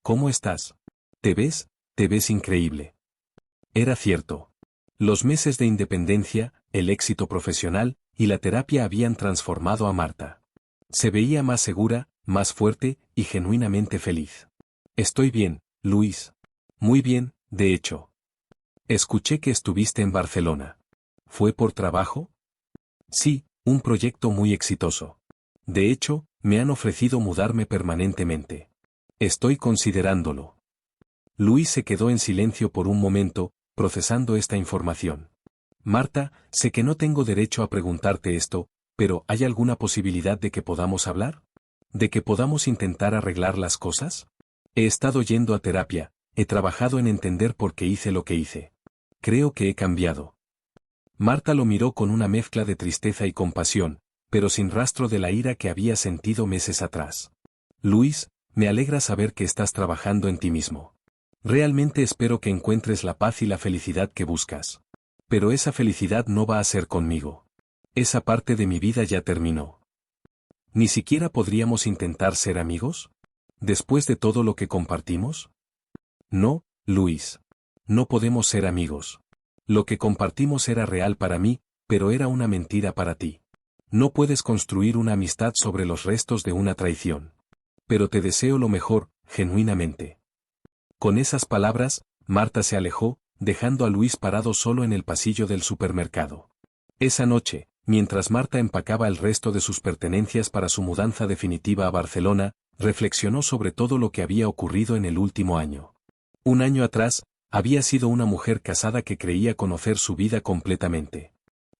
¿Cómo estás? ¿Te ves increíble? Era cierto. Los meses de independencia, el éxito profesional y la terapia habían transformado a Marta. Se veía más segura, más fuerte y genuinamente feliz. Estoy bien, Luis. Muy bien, de hecho. Escuché que estuviste en Barcelona. ¿Fue por trabajo? Sí, un proyecto muy exitoso. De hecho, me han ofrecido mudarme permanentemente. Estoy considerándolo. Luis se quedó en silencio por un momento, procesando esta información. Marta, sé que no tengo derecho a preguntarte esto, pero ¿hay alguna posibilidad de que podamos hablar? ¿De que podamos intentar arreglar las cosas? He estado yendo a terapia, he trabajado en entender por qué hice lo que hice. Creo que he cambiado. Marta lo miró con una mezcla de tristeza y compasión, pero sin rastro de la ira que había sentido meses atrás. Luis, me alegra saber que estás trabajando en ti mismo. Realmente espero que encuentres la paz y la felicidad que buscas. Pero esa felicidad no va a ser conmigo. Esa parte de mi vida ya terminó. ¿Ni siquiera podríamos intentar ser amigos? ¿Después de todo lo que compartimos? No, Luis. No podemos ser amigos. Lo que compartimos era real para mí, pero era una mentira para ti. No puedes construir una amistad sobre los restos de una traición. Pero te deseo lo mejor, genuinamente. Con esas palabras, Marta se alejó, dejando a Luis parado solo en el pasillo del supermercado. Esa noche, mientras Marta empacaba el resto de sus pertenencias para su mudanza definitiva a Barcelona, reflexionó sobre todo lo que había ocurrido en el último año. Un año atrás, había sido una mujer casada que creía conocer su vida completamente.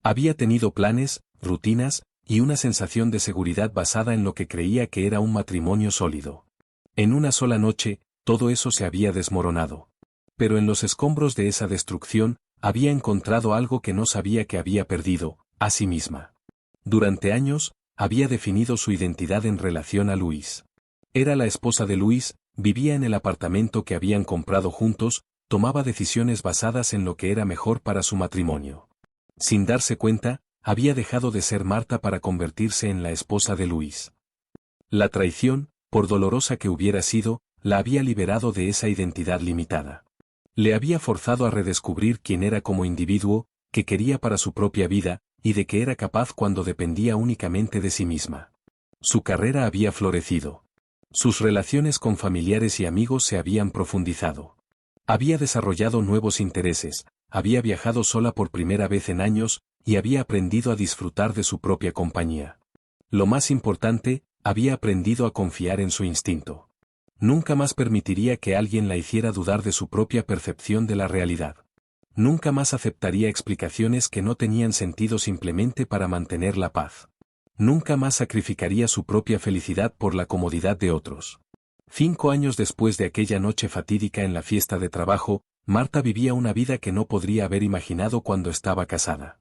Había tenido planes, rutinas, y una sensación de seguridad basada en lo que creía que era un matrimonio sólido. En una sola noche, todo eso se había desmoronado. Pero en los escombros de esa destrucción, había encontrado algo que no sabía que había perdido, a sí misma. Durante años, había definido su identidad en relación a Luis. Era la esposa de Luis, vivía en el apartamento que habían comprado juntos, tomaba decisiones basadas en lo que era mejor para su matrimonio. Sin darse cuenta, había dejado de ser Marta para convertirse en la esposa de Luis. La traición, por dolorosa que hubiera sido, la había liberado de esa identidad limitada. Le había forzado a redescubrir quién era como individuo, qué quería para su propia vida, y de qué era capaz cuando dependía únicamente de sí misma. Su carrera había florecido. Sus relaciones con familiares y amigos se habían profundizado. Había desarrollado nuevos intereses, había viajado sola por primera vez en años, y había aprendido a disfrutar de su propia compañía. Lo más importante, había aprendido a confiar en su instinto. Nunca más permitiría que alguien la hiciera dudar de su propia percepción de la realidad. Nunca más aceptaría explicaciones que no tenían sentido simplemente para mantener la paz. Nunca más sacrificaría su propia felicidad por la comodidad de otros. 5 años después de aquella noche fatídica en la fiesta de trabajo, Marta vivía una vida que no podría haber imaginado cuando estaba casada.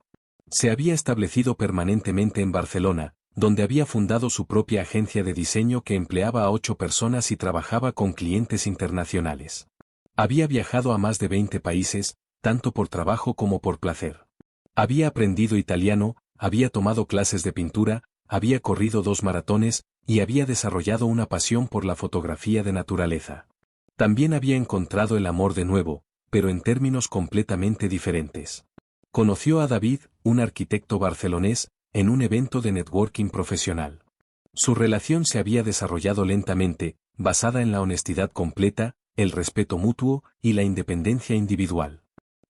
Se había establecido permanentemente en Barcelona, donde había fundado su propia agencia de diseño que empleaba a 8 personas y trabajaba con clientes internacionales. Había viajado a más de 20 países, tanto por trabajo como por placer. Había aprendido italiano, había tomado clases de pintura, había corrido 2 maratones, y había desarrollado una pasión por la fotografía de naturaleza. También había encontrado el amor de nuevo, pero en términos completamente diferentes. Conoció a David, un arquitecto barcelonés, en un evento de networking profesional. Su relación se había desarrollado lentamente, basada en la honestidad completa, el respeto mutuo y la independencia individual.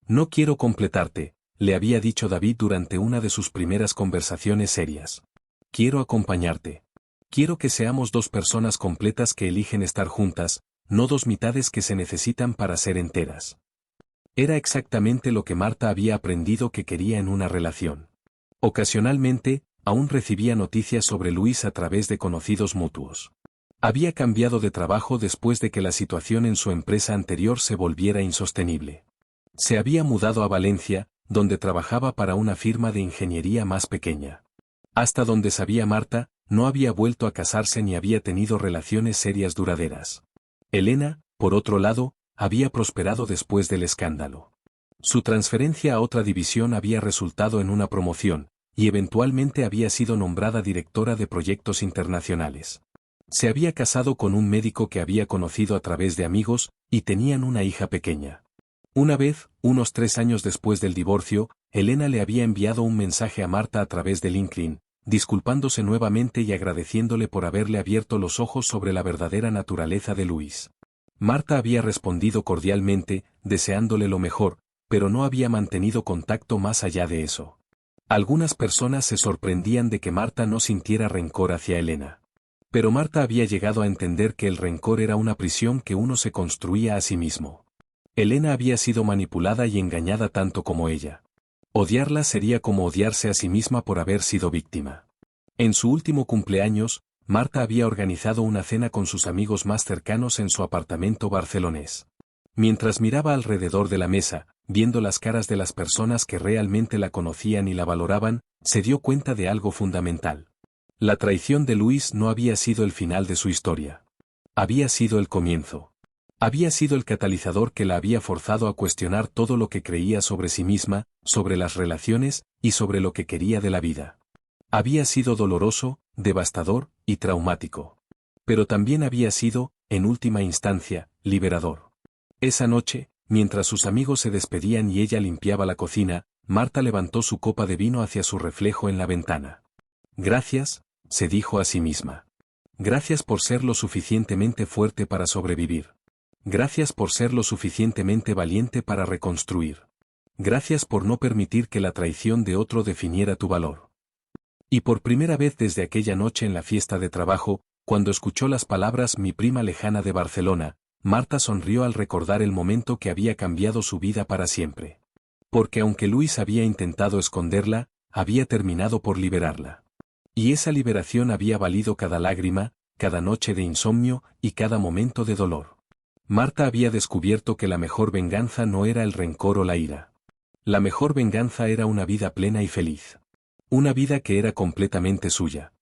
No quiero completarte, le había dicho David durante una de sus primeras conversaciones serias. Quiero acompañarte. Quiero que seamos 2 personas completas que eligen estar juntas, no 2 mitades que se necesitan para ser enteras. Era exactamente lo que Marta había aprendido que quería en una relación. Ocasionalmente, aún recibía noticias sobre Luis a través de conocidos mutuos. Había cambiado de trabajo después de que la situación en su empresa anterior se volviera insostenible. Se había mudado a Valencia, donde trabajaba para una firma de ingeniería más pequeña. Hasta donde sabía Marta, no había vuelto a casarse ni había tenido relaciones serias duraderas. Elena, por otro lado, había prosperado después del escándalo. Su transferencia a otra división había resultado en una promoción, y eventualmente había sido nombrada directora de proyectos internacionales. Se había casado con un médico que había conocido a través de amigos, y tenían una hija pequeña. Una vez, unos 3 años después del divorcio, Elena le había enviado un mensaje a Marta a través de LinkedIn, disculpándose nuevamente y agradeciéndole por haberle abierto los ojos sobre la verdadera naturaleza de Luis. Marta había respondido cordialmente, deseándole lo mejor, pero no había mantenido contacto más allá de eso. Algunas personas se sorprendían de que Marta no sintiera rencor hacia Elena. Pero Marta había llegado a entender que el rencor era una prisión que uno se construía a sí mismo. Elena había sido manipulada y engañada tanto como ella. Odiarla sería como odiarse a sí misma por haber sido víctima. En su último cumpleaños, Marta había organizado una cena con sus amigos más cercanos en su apartamento barcelonés. Mientras miraba alrededor de la mesa, viendo las caras de las personas que realmente la conocían y la valoraban, se dio cuenta de algo fundamental. La traición de Luis no había sido el final de su historia. Había sido el comienzo. Había sido el catalizador que la había forzado a cuestionar todo lo que creía sobre sí misma, sobre las relaciones y sobre lo que quería de la vida. Había sido doloroso, devastador y traumático. Pero también había sido, en última instancia, liberador. Esa noche, mientras sus amigos se despedían y ella limpiaba la cocina, Marta levantó su copa de vino hacia su reflejo en la ventana. Gracias, se dijo a sí misma. Gracias por ser lo suficientemente fuerte para sobrevivir. Gracias por ser lo suficientemente valiente para reconstruir. Gracias por no permitir que la traición de otro definiera tu valor. Y por primera vez desde aquella noche en la fiesta de trabajo, cuando escuchó las palabras mi prima lejana de Barcelona, Marta sonrió al recordar el momento que había cambiado su vida para siempre. Porque aunque Luis había intentado esconderla, había terminado por liberarla. Y esa liberación había valido cada lágrima, cada noche de insomnio y cada momento de dolor. Marta había descubierto que la mejor venganza no era el rencor o la ira. La mejor venganza era una vida plena y feliz. Una vida que era completamente suya.